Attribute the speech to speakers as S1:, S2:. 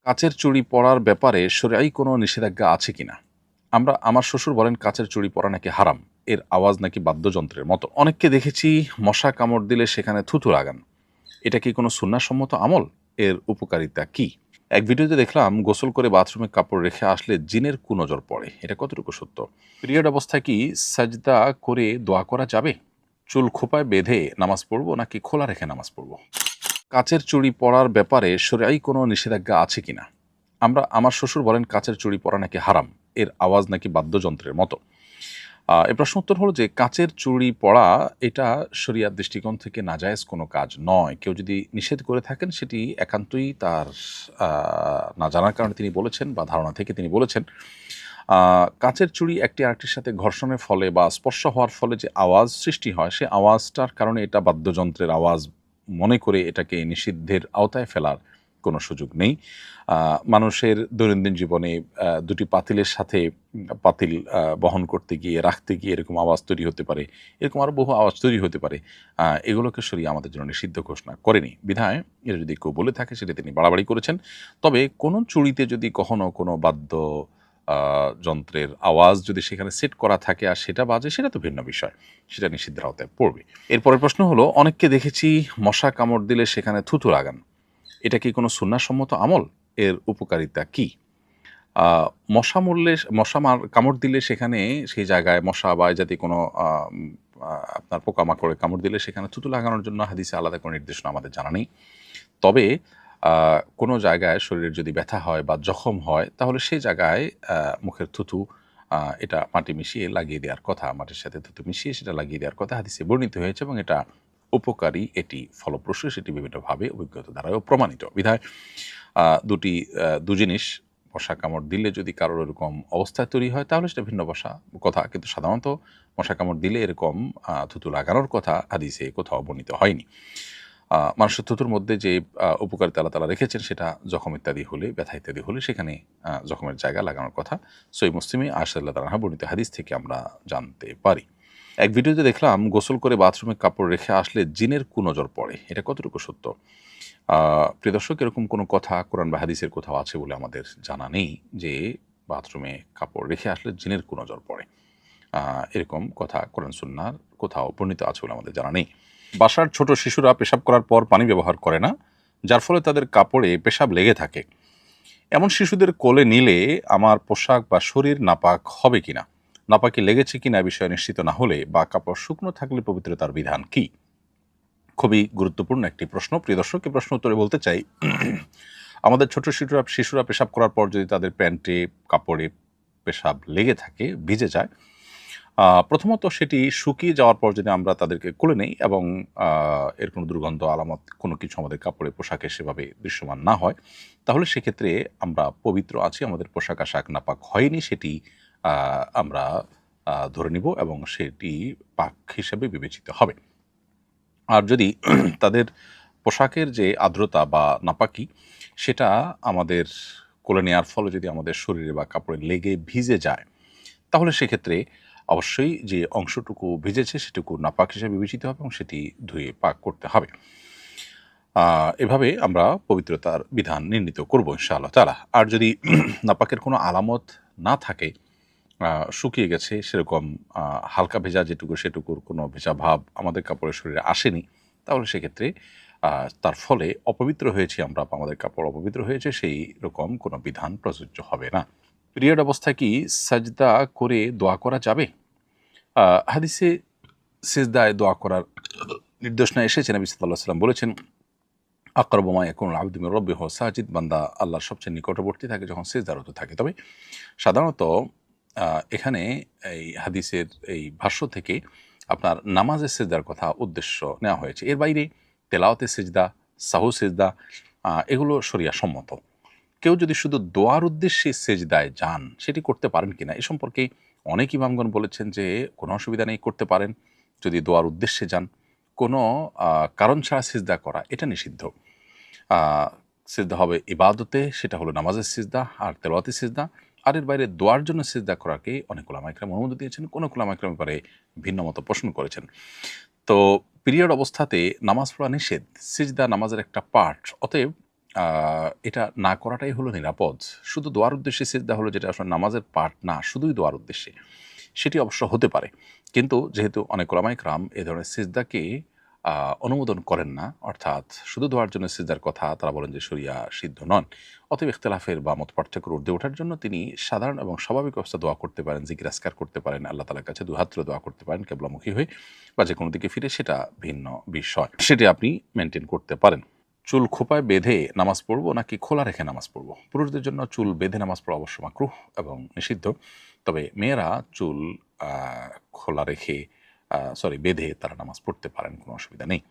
S1: কাচের চুড়ি পরার ব্যাপারে শরীআই কোনো নিষেধাজ্ঞা আছে কিনা? আমার শ্বশুর বলেন কাচের চুড়ি পরা নাকি হারাম। এর আওয়াজ নাকি বাদ্যযন্ত্রের মতো। অনেককে দেখেছি মশা কামড় দিলে সেখানে থুথু লাগান। এটা কি কোনো সুন্নাহসম্মত আমল? এর উপকারিতা কি? এক ভিডিওতে দেখলাম গোসল করে বাথরুমে কাপড় রেখে আসলে জিনের কুনজর পড়ে। এটা কতটুকু সত্য? পিরিয়ড অবস্থায় কি সাজদা করে দোয়া করা যাবে? চুল খোঁপায় বেঁধে নামাজ পড়বো নাকি খোলা রেখে নামাজ পড়বো? কাচের চুড়ি পরার ব্যাপারে শরীআই কোনো নিষেধাজ্ঞা আছে কিনা? আমার শ্বশুর বলেন কাচের চুড়ি পরা নাকি হারাম। এর আওয়াজ নাকি বাদ্যযন্ত্রের মতো। এর প্রশ্ন উত্তর হলো যে কাচের চুড়ি পরা এটা শরিয়াত দৃষ্টিকোণ থেকে নাজায়েজ কোনো কাজ নয়। কেউ যদি নিষেধ করে থাকেন সেটি একান্তই তার আ না জানার কারণে তিনি বলেছেন বা ধারণা থেকে তিনি বলেছেন। কাচের চুড়ি একটি আরেকটির সাথে ঘর্ষণের ফলে বা স্পর্শ হওয়ার ফলে যে আওয়াজ সৃষ্টি হয়, সে আওয়াজটার কারণে এটা বাদ্যযন্ত্রের আওয়াজ মনে করে এটাকে নিষিদ্ধের আওতায় ফেলার কোনো সুযোগ নেই। মানুষের দৈনন্দিন জীবনে দুটি পাতিলের সাথে পাতিল বহন করতে গিয়ে, রাখতে গিয়ে এরকম আওয়াজ তৈরি হতে পারে। এরকম আরও বহু আওয়াজ তৈরি হতে পারে। এগুলোকে শরিয়া আমাদের জন্য নিষিদ্ধ ঘোষণা করেনি। বিধায় এটা যদি কেউ বলে থাকে সেটা তিনি বাড়াবাড়ি করেছেন। তবে কোনো চুড়িতে যদি কখনো কোনো বাদ্য যন্ত্রের আওয়াজ যদি সেখানে সেট করা থাকে আর সেটা বাজে, সেটা তো ভিন্ন বিষয়। সেটা নিষিদ্ধের আওতায় পড়বে। এরপরের প্রশ্ন হলো, অনেককে দেখেছি মশা কামড় দিলে সেখানে থুথু লাগান। এটা কি কোনো সুন্নাহসম্মত আমল? এর উপকারিতা কি? মশা কামড় দিলে সেখানে সেই জায়গায় মশা বা এই জাতীয় কোনো আপনার পোকামাকড়ে কামড় দিলে সেখানে থুতু লাগানোর জন্য হাদিসে আলাদা কোনো নির্দেশনা আমাদের জানা নেই। তবে কোনো জায়গায় শরীরের যদি ব্যথা হয় বা জখম হয় তাহলে সেই জায়গায় মুখের থুথু এটা মাটি মিশিয়ে লাগিয়ে দেওয়ার কথা। মাটির সাথে থুতু মিশিয়ে সেটা লাগিয়ে দেওয়ার কথা হাদিসে বর্ণিত হয়েছে এবং এটা উপকারী, এটি ফলপ্রসূ, সেটি বিভিন্নভাবে অভিজ্ঞতা দ্বারাও প্রমাণিত। বিধায় দু জিনিস, মশা কামড় দিলে যদি কারোর এরকম অবস্থা তৈরি হয় তাহলে সেটা ভিন্ন কথা। কিন্তু সাধারণত মশা কামড় দিলে এরকম থুতু লাগানোর কথা হাদিসে কোথাও বর্ণিত হয়নি। মানুষের থুতুর মধ্যে যে উপকারিতা আল্লাহ তাআলা রেখেছেন সেটা জখম ইত্যাদি হলে, ব্যথা ইত্যাদি হলে সেখানে জখমের জায়গায় লাগানোর কথা সহিহ মুসলিমে আয়েশা রাদিয়াল্লাহু আনহা বর্ণিত হাদিস থেকে আমরা জানতে পারি। এক ভিডিওতে দেখলাম গোসল করে বাথরুমে কাপড় রেখে আসলে জিনের কুনজর পড়ে। এটা কতটুকু সত্য? প্রিয় দর্শক, এরকম কোনো কথা কোরআন বা হাদিসের কোথাও আছে বলে আমাদের জানা নেই যে বাথরুমে কাপড় রেখে আসলে জিনের কুনজর পড়ে। এরকম কথা কোরআন সুন্নাহর কোথাও বর্ণিত আছে বলে আমাদের জানা নেই। বাসার ছোট শিশুরা পেশাব করার পর পানি ব্যবহার করে না, যার ফলে তাদের কাপড়ে পেশাব লেগে থাকে। এমন শিশুদের কোলে নিলে আমার পোশাক বা শরীর নাপাক হবে কিনা? নাপাকি লেগেছে কিনা এ বিষয়ে নিশ্চিত না হলে বা কাপড় শুকনো থাকলে পবিত্রতার বিধান কি? খুবই গুরুত্বপূর্ণ একটি প্রশ্ন। প্রিয় দর্শক, এই প্রশ্ন উত্তরে বলতে চাই, আমাদের ছোট শিশুরা পেশাব করার পর যদি তাদের প্যান্টে, কাপড়ে পেশাব লেগে থাকে, ভিজে যায়, প্রথমত সেটি শুকিয়ে যাওয়ার পর যদি আমরা তাদেরকে কোলে নেই এবং এর কোনো দুর্গন্ধ আলামত কোনো কিছু আমাদের কাপড়ে, পোশাকে সেভাবে দৃশ্যমান না হয়, তাহলে সেক্ষেত্রে আমরা পবিত্র আছি, আমাদের পোশাক-আশাক নাপাক হয়নি, সেটি আমরা ধরে নিব এবং সেটি পাক হিসেবে বিবেচিত হবে। আর যদি তাদের পোশাকের যে আর্দ্রতা বা নাপাকি, সেটা আমাদের কোলে নেওয়ার ফলে যদি আমাদের শরীরে বা কাপড়ে লেগে ভিজে যায়, তাহলে সেক্ষেত্রে অবশ্যই যে অংশটুকু ভিজেছে সেটুকু নাপাক হিসেবে বিবেচিত হবে এবং সেটি ধুয়ে পাক করতে হবে। এভাবে আমরা পবিত্রতার বিধান নির্ণীত করব ইনশাআল্লাহ তাআলা। আর যদি নাপাকের কোনো আলামত না থাকে, শুকিয়ে গেছে সেরকম হালকা ভেজা যেটুকু সেটুকুর কোনো ভেজা ভাব আমাদের কাপড়ের শরীরে আসেনি, তাহলে সেক্ষেত্রে তার ফলে অপবিত্র হয়েছি আমরা বা আমাদের কাপড় অপবিত্র হয়েছে, সেই রকম কোনো বিধান প্রযোজ্য হবে না। পিরিয়ড অবস্থায় কি সাজদা করে দোয়া করা যাবে? হাদিসে সিজদায় দোয়া করার নির্দেশনা এসেছে। নবী সাল্লাল্লাহু আলাইহি ওয়াসাল্লাম বলেছেন, আকরাবু মা ইয়াকুনুল আবদু মির রাব্বিহি ওয়া সাজিদ, বান্দা আল্লাহর সবচেয়ে নিকটবর্তী থাকে যখন সিজদারত থাকে। তবে সাধারণত এখানে এই হাদিসের এই ভাষ্য থেকে আপনার নামাজের সিজদার কথা উদ্দেশ্য নেওয়া হয়েছে। এর বাইরে তেলাওয়াতের সিজদা, সাহু সিজদা, এগুলো শরিয়া সম্মত। কেউ যদি শুধু দোয়ার উদ্দেশ্যে সেজদায় যান, সেটি করতে পারেন কিনা এ সম্পর্কে অনেক ইমামগণ বলেছেন যে কোনো অসুবিধা নেই, করতে পারেন যদি দোয়ার উদ্দেশ্যে যান। কোনো কারণ ছাড়া সিজদা করা এটা নিষিদ্ধ। সিজদা হবে ইবাদতে, সেটা হলো নামাজের সিজদা আর তেলাওয়াতের সিজদা। আর এর বাইরে দোয়ার জন্য সিজদা করাকে অনেক উলামা ইকরাম অনুমতি দিয়েছেন, কোনো উলামা ইকরাম ব্যাপারে ভিন্ন মত পোষণ করেছেন। তো পিরিয়ড অবস্থাতে নামাজ পড়া নিষেধ, সিজদা নামাজের একটা পার্ট। অতএব এটা না করাটাই হলো নিরাপদ। শুধু দোয়ার উদ্দেশ্যে সিজদা হলো যেটা আসলে নামাজের পার্ট না, শুধুই দোয়ার উদ্দেশ্যে। সেটি অবশ্য হতে পারে। কিন্তু যেহেতু অনেক ওলামায়ে কেরাম এ ধরনের সিজদাকে অনুমোদন করেন না, অর্থাৎ শুধু দোয়ার জন্য সিজদার কথা তারা বলেন যে শরিয়া সিদ্ধ নন। অতএব ইখতিলাফের বা মত পার্থক্যের ঊর্ধ্বে ওঠার জন্য তিনি সাধারণ এবং স্বাভাবিক অবস্থায় দোয়া করতে পারেন, জিকির আজকার করতে পারেন, আল্লাহ তাআলার কাছে দুহাত তুলে দোয়া করতে পারেন কিবলামুখী হয়ে বা যেকোনো দিকে ফিরে, সেটা ভিন্ন বিষয়। সেটি আপনি মেইনটেইন করতে পারেন। চুল খোঁপায় বেঁধে নামাজ পড়ব নাকি খোলা রেখে নামাজ পড়ব? পুরুষদের জন্য চুল বেঁধে নামাজ পড়া অবশ্য মাকরুহ এবং নিষিদ্ধ। তবে মেয়েরা চুল আ খোলা রেখে বেঁধে তারা নামাজ পড়তে পারেন, কোনো অসুবিধা নেই।